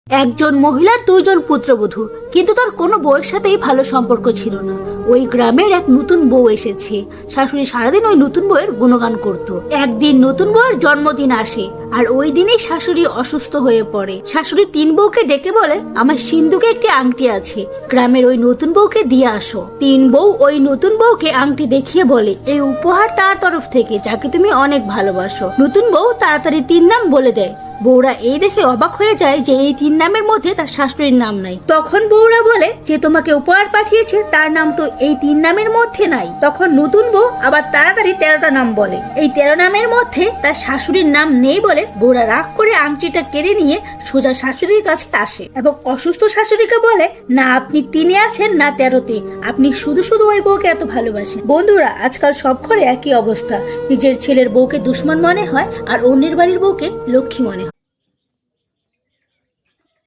একজন মহিলার দুইজন পুত্রবধূ, কিন্তু তার কোনো বউয়ের সাথেই ভালো সম্পর্ক ছিল না। ওই গ্রামের এক নতুন বউ এসেছে। শাশুড়ি সারাদিন ওই নতুন বউয়ের গুণগান করত। একদিন নতুন বউয়ের জন্মদিন আসে, আর ওই দিনেই শাশুড়ি অসুস্থ হয়ে পড়ে। শাশুড়ি তিন বউকে ডেকে বলে, আমার সিন্ধুকে একটি আংটি আছে, গ্রামের ওই নতুন বউকে দিয়ে আসো। তিন বউ ওই নতুন বউকে আংটি দেখিয়ে বলে, এই উপহার তার তরফ থেকে, যাকে তুমি অনেক ভালোবাসো। নতুন বউ তাড়াতাড়ি তিন নাম বলে দেয়। বউরা এই দেখে অবাক হয়ে যায় যে এই তিন নামের মধ্যে তার শাশুড়ির নাম নাই। তখন বউরা বলে, যে তোমাকে উপহার পাঠিয়েছে তার নাম তো এই তিন নামের মধ্যে নাই। তখন নতুন বউ আবার তাড়াতাড়ি 13টা নাম বলে। এই 13 নামের মধ্যে তার শাশুড়ির নাম নেই বলে বউরা রাগ করে আংটিটা কেড়ে নিয়ে সোজা শাশুড়ির কাছে আসে এবং অসুস্থ শাশুড়িকে বলে, না আপনি 3-এ আছেন না 13-তে, আপনি শুধু শুধু ওই বউকে এত ভালোবাসেন। বন্ধুরা, আজকাল সব ঘরে একই অবস্থা। নিজের ছেলের বউকে দুশ্মন মনে হয় আর অন্যের বাড়ির বউকে লক্ষ্মী মনে হয়।